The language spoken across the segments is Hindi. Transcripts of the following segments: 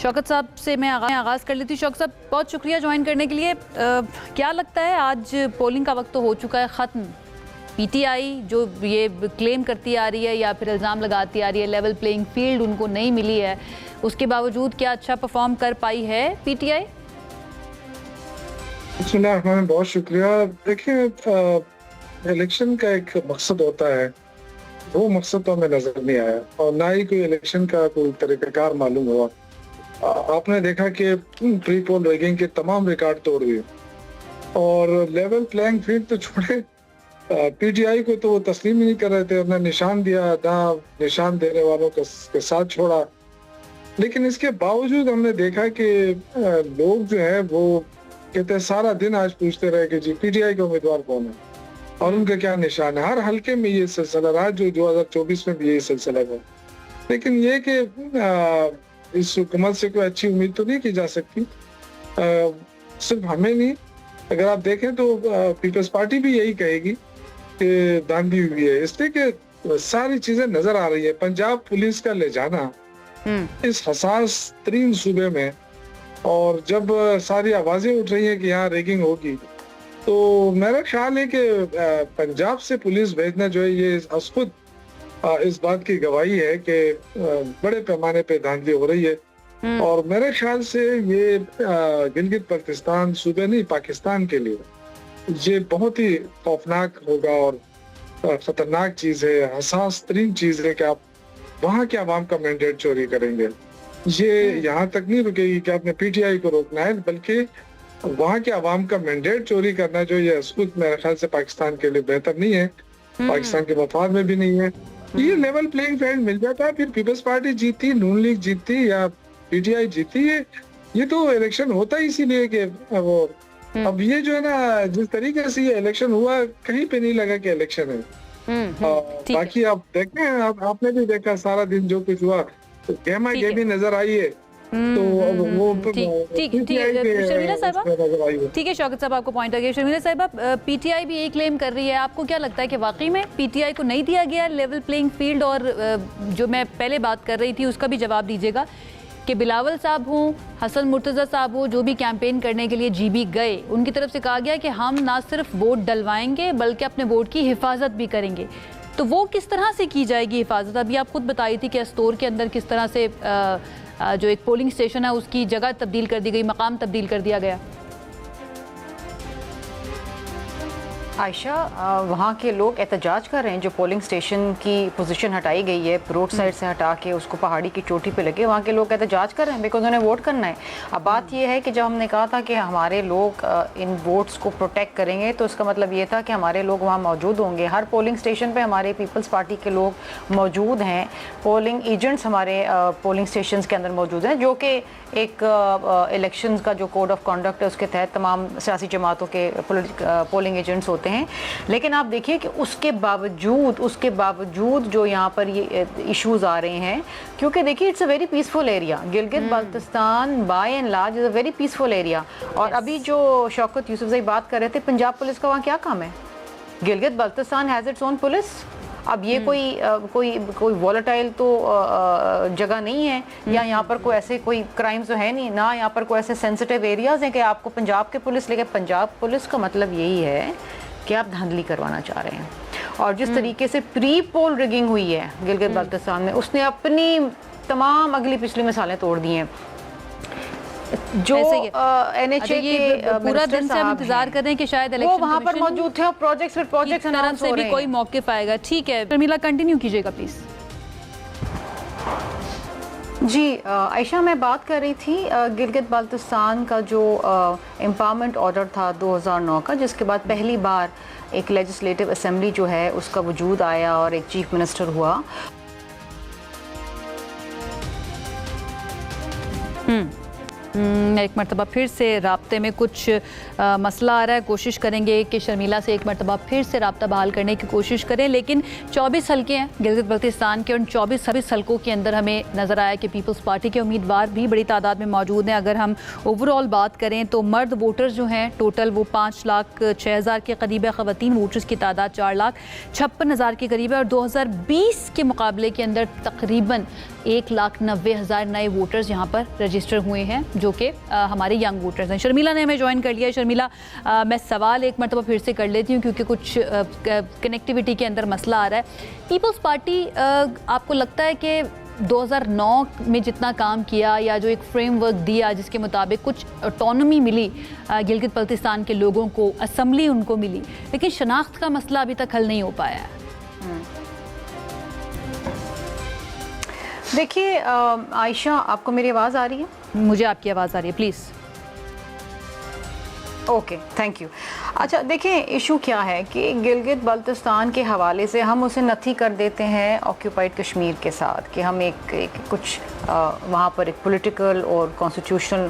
शौकत साहब से मैं आगाज़ कर लेती हूँ। शौकत साहब, बहुत शुक्रिया ज्वाइन करने के लिए। क्या लगता है, आज पोलिंग का वक्त तो हो चुका है ख़त्म, पीटीआई जो ये क्लेम करती आ रही है या फिर इल्ज़ाम लगाती आ रही है लेवल प्लेइंग फील्ड उनको नहीं मिली है, उसके बावजूद क्या अच्छा परफॉर्म कर पाई है पीटीआई? बहुत शुक्रिया। देखिए, इलेक्शन का एक मकसद होता है, वो मकसद तो हमें नजर नहीं आया और ना ही कोई इलेक्शन का कोई तरीकाकार मालूम हुआ। आपने देखा कि प्री पोल रैगिंग के तमाम रिकॉर्ड तोड़ दिए और लेवल प्लेइंग फील्ड तो छोड़े, पीटीआई को तो वो तस्लीम ही नहीं कर रहे थे। अपना निशान दिया, ना निशान देने वालों के साथ छोड़ा। लेकिन इसके बावजूद हमने देखा कि लोग जो है वो कहते हैं, सारा दिन आज पूछते रहे कि जी पीटीआई का उम्मीदवार कौन है और उनका क्या निशान है। हर हल्के में ये सिलसिला रहा, जो 2024 में भी यही सिलसिला है। लेकिन ये कि इस हुकूमत से कोई अच्छी उम्मीद तो नहीं की जा सकती। सिर्फ हमें नहीं, अगर आप देखें तो पीपल्स पार्टी भी यही कहेगी कि धांधली हुई है, इसलिए कि सारी चीजें नजर आ रही है। पंजाब पुलिस का ले जाना इस हसास तरीन सूबे में, और जब सारी आवाजें उठ रही हैं कि यहाँ रैगिंग होगी, तो मेरा ख्याल है कि पंजाब से पुलिस भेजना जो है ये खुद इस बात की गवाही है कि बड़े पैमाने पे धांधली हो रही है। और मेरे ख्याल से ये गिलगित बल्तिस्तान सूबे नहीं, पाकिस्तान के लिए ये बहुत ही खौफनाक होगा और खतरनाक चीज है, हसास तरीन चीज है कि आप वहाँ के आवाम का मैंडेट चोरी करेंगे। ये यहाँ तक नहीं रुकेगी कि आपने पीटीआई को रोकना है, बल्कि वहाँ के आवाम का मैंडेट चोरी करना जो ये खुद मेरे ख्याल से पाकिस्तान के लिए बेहतर नहीं है, पाकिस्तान के मफाद में भी नहीं है। ये लेवल प्लेइंग फील्ड मिल जाता है, फिर पीपल्स पार्टी जीती, नून लीग जीती या पीटीआई जीती है। ये तो इलेक्शन होता ही इसीलिए कि वो अब ये जो है ना, जिस तरीके से ये इलेक्शन हुआ, कहीं पे नहीं लगा कि इलेक्शन है। बाकी आप देखें, आपने भी देखा सारा दिन जो कुछ हुआ, तो गेमा गेमी नजर आई है। तो वो ठीक है शर्मिला साहिबा, ठीक है शौकत साहब आपको पॉइंट आ गया। शर्मिला साहिबा, पीटीआई भी यही क्लेम कर रही है, आपको क्या लगता है कि वाकई में पीटीआई को नहीं दिया गया लेवल प्लेइंग फील्ड? और जो मैं पहले बात कर रही थी उसका भी जवाब दीजिएगा कि बिलावल साहब हों, हसन मुर्तज़ा साहब हो, जो भी कैंपेन करने के लिए जीबी गए, उनकी तरफ से कहा गया कि हम ना सिर्फ वोट डलवाएंगे बल्कि अपने वोट की हिफाजत भी करेंगे। तो वो किस तरह से की जाएगी हिफाजत? अभी आप खुद बताई थी कि अस्तोर के अंदर किस तरह से जो एक पोलिंग स्टेशन है उसकी जगह तब्दील कर दी गई, मकाम तब्दील कर दिया गया। आयशा, वहाँ के लोग एहतजाज कर रहे हैं, जो पोलिंग स्टेशन की पोजीशन हटाई गई है, रोड साइड से हटा के उसको पहाड़ी की चोटी पे लगे, वहाँ के लोग एहतजाज कर रहे हैं बिकॉज उन्हें वोट करना है। अब बात यह है कि जब हमने कहा था कि हमारे लोग इन वोट्स को प्रोटेक्ट करेंगे, तो इसका मतलब ये था कि हमारे लोग वहाँ मौजूद होंगे। हर पोलिंग स्टेशन पर हमारे पीपल्स पार्टी के लोग मौजूद हैं, पोलिंग एजेंट्स हमारे पोलिंग स्टेशन के अंदर मौजूद हैं, जो कि एक इलेक्शन का जो कोड ऑफ कंडक्ट है उसके तहत तमाम सियासी जमातों के पोलिंग एजेंट्स होते हैं। लेकिन आप देखिए कि उसके बावजूद जो यहाँ पर ये इश्यूज आ रहे हैं, क्योंकि देखिए it's a very peaceful area, Gilgit Baltistan by and large is a very peaceful area. और अभी जो शौकत यूसुफ बात कर रहे थे, पंजाब पुलिस का वहाँ क्या काम है? Gilgit Baltistan has its own police. अब ये कोई वॉलेटाइल तो जगह नहीं है, या यहाँ पर कोई ऐसे कोई क्राइम्स तो है नहीं ना, यहाँ पर कोई ऐसे सेंसिटिव एरियाज हैं कि आपको पंजाब के पुलिस लेके। पंजाब पुलिस का मतलब यही है कि आप धांधली करवाना चाह रहे हैं। और जिस तरीके से प्री पोल रिगिंग हुई है गिलगित बल्तिस्तान में, उसने अपनी तमाम अगली पिछली मिसालें तोड़ दी हैं। जो एनएचए के पूरा दिन से हम इंतजार कर रहे हैं कि शायद इलेक्शन वो वहाँ पर मौजूद थे और प्रोजेक्ट्स तरफ से भी कोई मौके आएगा। ठीक है शर्मिला, कंटिन्यू कीजिएगा प्लीज। जी आयशा, मैं बात कर रही थी गिलगित बाल्तिस्तान का जो एम्पावरमेंट ऑर्डर था 2009 का, जिसके बाद पहली बार एक लेजिस्लेटिव असेंबली जो है उसका वजूद आया और एक चीफ मिनिस्टर हुआ। एक मरतबा फिर से राब्ते में कुछ मसला आ रहा है, कोशिश करेंगे कि शर्मिला से एक मरतबा फिर से राब्ता बहाल करने की कोशिश करें। लेकिन 24 हल्के हैं गिलगित बल्तिस्तान के, उन 24 हल्कों के अंदर हमें नज़र आया कि पीपल्स पार्टी के उम्मीदवार भी बड़ी तादाद में मौजूद हैं। अगर हम ओवरऑल बात करें तो मर्द वोटर्स जो हैं टोटल वो 5,06,000 के करीब है, ख़वातीन वोटर्स की तादाद 4,56,000 के करीब है, और 2020 के मुकाबले के अंदर तकरीबन 1,90,000 नए वोटर्स यहाँ पर रजिस्टर हुए हैं, जो कि हमारे यंग वोटर्स हैं। शर्मिला ने हमें ज्वाइन कर लिया है। शर्मिला, मैं सवाल एक मरतबा फिर से कर लेती हूँ क्योंकि कुछ कनेक्टिविटी के अंदर मसला आ रहा है। पीपल्स पार्टी, आपको लगता है कि 2009 में जितना काम किया या जो एक फ्रेमवर्क दिया जिसके मुताबिक कुछ ऑटोनॉमी मिली गिलगित बल्तिस्तान के लोगों को, असम्बली उनको मिली, लेकिन शनाख्त का मसला अभी तक हल नहीं हो पाया है? देखिए आयशा, आपको मेरी आवाज़ आ रही है? मुझे आपकी आवाज़ आ रही है, प्लीज़। Okay, thank you. अच्छा, देखें इशू क्या है कि गिलगित बल्तिस्तान के हवाले से हम उसे नथी कर देते हैं ऑक्यूपाइड कश्मीर के साथ, कि हम एक कुछ वहाँ पर एक पॉलिटिकल और कॉन्स्टिट्यूशनल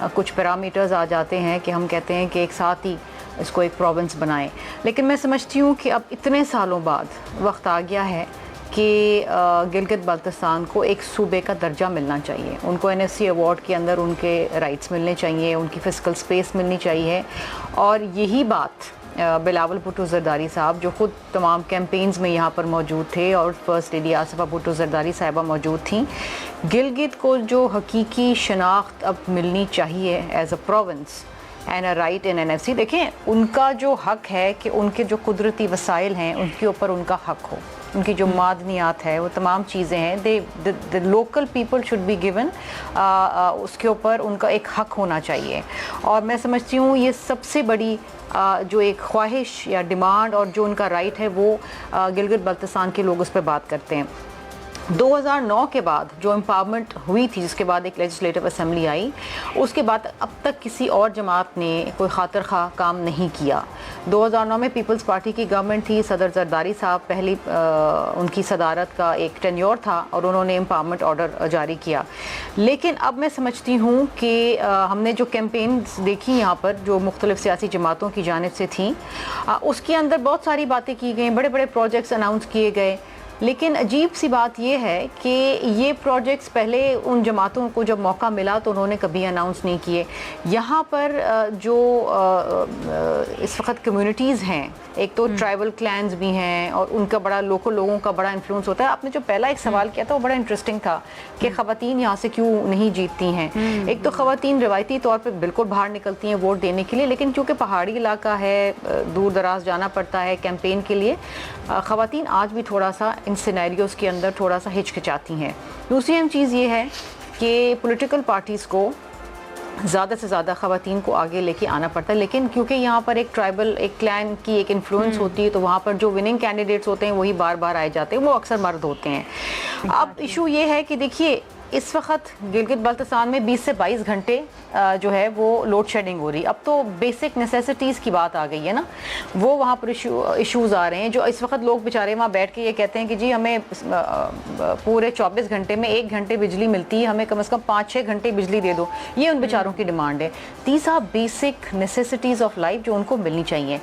कुछ पैरामीटर्स आ जाते हैं कि हम कहते हैं कि एक साथ ही इसको एक प्रोविंस बनाएं। लेकिन मैं समझती हूँ कि अब इतने सालों बाद वक्त आ गया है कि गिलगित बल्तिस्तान को एक सूबे का दर्जा मिलना चाहिए। उनको NSC अवार्ड के अंदर उनके राइट्स मिलने चाहिए, उनकी फिजिकल स्पेस मिलनी चाहिए। और यही बात बिलावल भुट्टो ज़रदारी साहब, जो ख़ुद तमाम कैंपेन्स में यहाँ पर मौजूद थे, और फर्स्ट लेडी आसिफा भुट्टो ज़रदारी साहिबा मौजूद थी, गिलगित को जो हकीकी शनाख्त अब मिलनी चाहिए as a province and a right in NSC। देखें, उनका जो हक है कि उनके जो कुदरती वसाइल हैं उनके ऊपर उनका हक हो, उनकी जो मादनियात है, वो तमाम चीज़ें हैं, the local people should be given, उसके ऊपर उनका एक हक होना चाहिए। और मैं समझती हूँ ये सबसे बड़ी जो एक ख्वाहिश या डिमांड और जो उनका राइट है, वो गिलगित बल्तिस्तान के लोग उस पर बात करते हैं। 2009 के बाद जो एम्पावरमेंट हुई थी, जिसके बाद एक लेजिस्लेटिव असेंबली आई, उसके बाद अब तक किसी और जमात ने कोई खातिर खा काम नहीं किया। 2009 में पीपल्स पार्टी की गवर्नमेंट थी, सदर जरदारी साहब पहली उनकी सदारत का एक टेन्योर था और उन्होंने एम्पावरमेंट ऑर्डर जारी किया। लेकिन अब मैं समझती हूँ कि हमने जो कैंपेन्स देखी यहाँ पर, जो मुख्तलिफ सियासी जमातों की जानिब से थी, उसके अंदर बहुत सारी बातें की गई, बड़े बड़े प्रोजेक्ट्स अनाउंस किए गए। लेकिन अजीब सी बात यह है कि ये प्रोजेक्ट्स पहले उन जमातों को जब मौका मिला तो उन्होंने कभी अनाउंस नहीं किए। यहाँ पर जो इस वक्त कम्युनिटीज़ हैं, एक तो ट्राइबल क्लैंस भी हैं और उनका बड़ा लोकल लोगों का बड़ा इन्फ्लुएंस होता है। आपने जो पहला एक सवाल किया था वो बड़ा इंटरेस्टिंग था कि ख़वातीन यहाँ से क्यों नहीं जीतती हैं। एक तो ख़वातीन रिवायती तौर पर बिल्कुल बाहर निकलती हैं वोट देने के लिए, लेकिन चूँकि पहाड़ी इलाका है, दूर दराज जाना पड़ता है कैंपेन के लिए, ख़वातीन आज भी थोड़ा सा इन सिनेरियोज़ के अंदर थोड़ा सा हिचकिचाती हैं। दूसरी अहम चीज़ ये है कि पॉलिटिकल पार्टीज़ को ज़्यादा से ज़्यादा ख़वातीन को आगे लेके आना पड़ता है, लेकिन क्योंकि यहाँ पर एक ट्राइबल, एक क्लैन की एक इन्फ्लुएंस होती है, तो वहाँ पर जो विनिंग कैंडिडेट्स होते हैं वही बार बार आए जाते हैं, वो अक्सर मर्द होते हैं। अब इशू ये है कि देखिए, इस वक्त गिलगित बल्तिस्तान में 20 से 22 घंटे जो है वो लोड शेडिंग हो रही है। अब तो बेसिक नेसेसिटीज़ की बात आ गई है ना, वो वहाँ पर इश्यूज़ आ रहे हैं, जो इस वक्त लोग बेचारे वहाँ बैठ के ये कहते हैं कि जी हमें पूरे 24 घंटे में 1 घंटे बिजली मिलती है, हमें कम से कम 5-6 घंटे बिजली दे दो। ये उन बेचारों की डिमांड है। These are basic necessities of life जो उनको मिलनी चाहिए।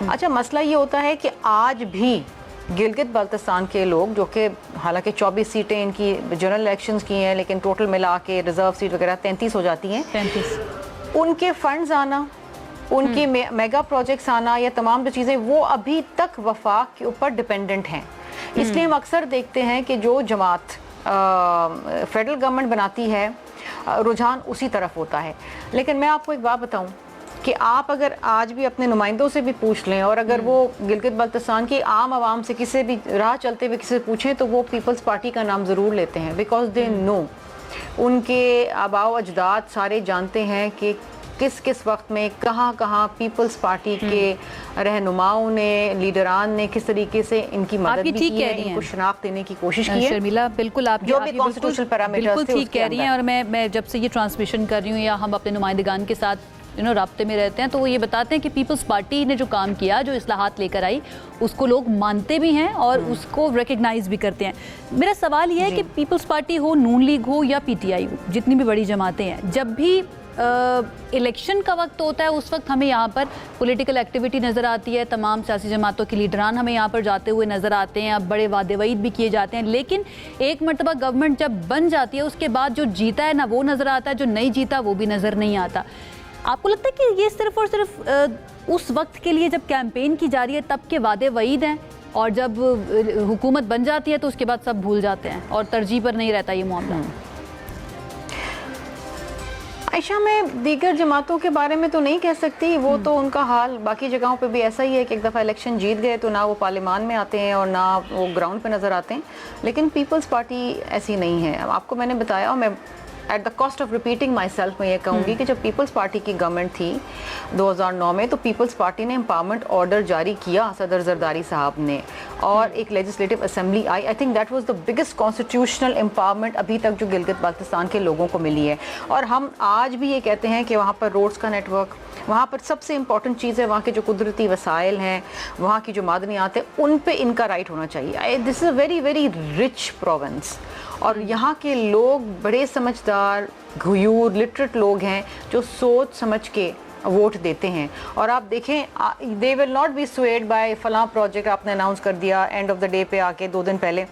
अच्छा, मसला ये होता है कि आज भी गिलगित बल्तिस्तान के लोग, जो कि हालांकि 24 सीटें इनकी जनरल इलेक्शंस की हैं, लेकिन टोटल मिला के रिजर्व सीट वगैरह 33 हो जाती हैं, 33, उनके फंड्स आना, उनके मेगा प्रोजेक्ट्स आना, या तमाम जो चीज़ें, वो अभी तक वफाक के ऊपर डिपेंडेंट हैं। इसलिए हम अक्सर देखते हैं कि जो जमात फेडरल गवर्नमेंट बनाती है, रुझान उसी तरफ होता है। लेकिन मैं आपको एक बात बताऊँ कि आप अगर आज भी अपने नुमाइंदों से भी पूछ लें, और अगर वो गिलगित बल्तिस्तान की आम आवाम से किसी भी राह चलते हुए किसी से पूछें, तो वो पीपल्स पार्टी का नाम ज़रूर लेते हैं, बिकॉज दे नो, उनके आबाओ अजदाद सारे जानते हैं कि किस किस वक्त में कहाँ पीपल्स पार्टी के रहनुमाओं ने, लीडरान ने किस तरीके से इनकी मदद भी की है, इनको शनाख्त देने की कोशिश की है। शर्मिला, बिल्कुल आप जो भी कॉन्स्टिट्यूशनल पैरामीटर्स थे ठीक कह रही हैं। और मैं जब से ये ट्रांसमिशन कर रही हूँ या हम अपने नुमाइंदगान के साथ राब्ते में रहते हैं, तो वो ये बताते हैं कि पीपल्स पार्टी ने जो काम किया, जो इस्लाहात लेकर आई, उसको लोग मानते भी हैं और उसको रिकग्नाइज भी करते हैं। मेरा सवाल ये है कि पीपल्स पार्टी हो, नून लीग हो या PTI हो, जितनी भी बड़ी जमातें हैं, जब भी इलेक्शन का वक्त होता है उस वक्त हमें यहाँ पर पॉलिटिकल एक्टिविटी नज़र आती है, तमाम सियासी जमातों के लीडरान हमें यहाँ पर जाते हुए नज़र आते हैं, अब बड़े वादे वईद भी किए जाते हैं। लेकिन एक मरतबा गवर्नमेंट जब बन जाती है, उसके बाद जो जीता है ना वो नज़र आता है, जो नहीं जीता वो भी नज़र नहीं आता। आपको लगता है कि ये सिर्फ और सिर्फ उस वक्त के लिए जब कैंपेन की जा रही है तब के वादे वईद हैं, और जब हुकूमत बन जाती है तो उसके बाद सब भूल जाते हैं और तरजीह पर नहीं रहता ये मामला। आयशा, मैं दीगर जमातों के बारे में तो नहीं कह सकती, वो तो उनका हाल बाकी जगहों पे भी ऐसा ही है कि एक दफ़ा इलेक्शन जीत गए तो ना वो पार्लियामान में आते हैं और ना वो ग्राउंड पे नज़र आते हैं। लेकिन पीपल्स पार्टी ऐसी नहीं है। अब आपको मैंने बताया, और मैं at the cost of repeating my self मैं ये कहूँगी कि जब पीपल्स पार्टी की गवर्नमेंट थी 2009 में, तो पीपल्स पार्टी ने एम्पावरमेंट ऑर्डर जारी किया सदर जरदारी साहब ने, और एक legislative assembly I. I think that was the biggest constitutional empowerment अभी तक जो गिलगित बाल्टिस्तान के लोगों को मिली है। और हम आज भी ये कहते हैं कि वहाँ पर रोड्स का नेटवर्क, वहाँ पर सबसे इंपॉर्टेंट चीज़ है वहाँ के जो कुदरती वसाइल हैं, वहाँ की जो मादनियात है, उन पे इनका राइट होना चाहिए। This is a very very rich province, और यहाँ के लोग बड़े समझदार, घुयूर, लिटरेट लोग हैं जो सोच समझ के वोट देते हैं। और आप देखें, they will not be swayed by फलां प्रोजेक्ट आपने अनाउंस कर दिया एंड ऑफ द डे पे आके 2 दिन पहले।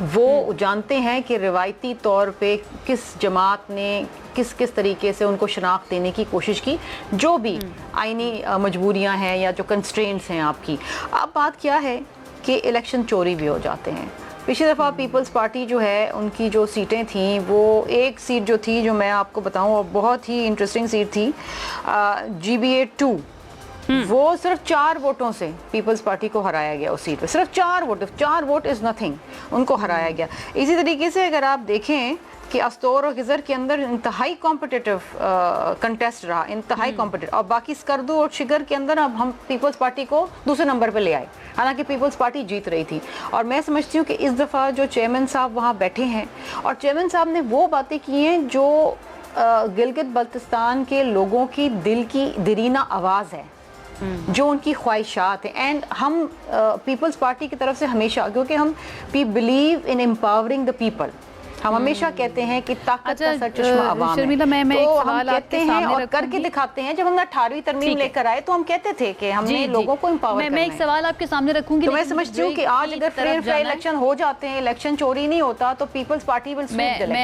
वो जानते हैं कि रिवायती तौर पे किस जमात ने किस किस तरीके से उनको शनाख्त देने की कोशिश की, जो भी आईनी मजबूरियां हैं या जो कंस्ट्रेंट्स हैं आपकी। अब बात क्या है कि इलेक्शन चोरी भी हो जाते हैं। पिछली दफ़ा पीपल्स पार्टी जो है, उनकी जो सीटें थी, वो एक सीट जो थी, जो मैं आपको बताऊं, और बहुत ही इंटरेस्टिंग सीट थी, GBA 2, वो सिर्फ 4 वोटों से पीपल्स पार्टी को हराया गया उस सीट पे। सिर्फ 4 वोट इज़ नथिंग, उनको हराया गया। इसी तरीके से अगर आप देखें कि अस्तोर और गिज़र के अंदर इंतहाई कॉम्पिटिटिव कंटेस्ट रहा, इंतहाई कॉम्पिटिटिव, और बाकी स्कर्दू और शिगर के अंदर अब हम पीपल्स पार्टी को दूसरे नंबर पे ले आए, हालांकि पीपल्स पार्टी जीत रही थी। और मैं समझती हूँ कि इस दफ़ा जो चेयरमैन साहब वहाँ बैठे हैं, और चेयरमैन साहब ने वो बातें की हैं जो गिलगित बल्तिस्तान के लोगों की दिल की दरीना आवाज़ है, जो उनकी ख्वाहिशात हैं। एंड हम पीपल्स पार्टी की तरफ से हमेशा, क्योंकि हम believe in empowering the people, हम हमेशा कहते हैं कि ताकत का सरचश्मा अवाम है। तो हम कहते हैं और करके दिखाते हैं। जब हमने 18वीं तरमीम लेकर आए तो हम कहते थे कि हमने लोगों को एम्पावर करना है। मैं एक सवाल आपके सामने रखूंगी, तो मैं समझती हूँ कि आज अगर फ्री एंड फेयर इलेक्शन हो जाते हैं, इलेक्शन चोरी नहीं होता, तो Peoples Party will sweep the election.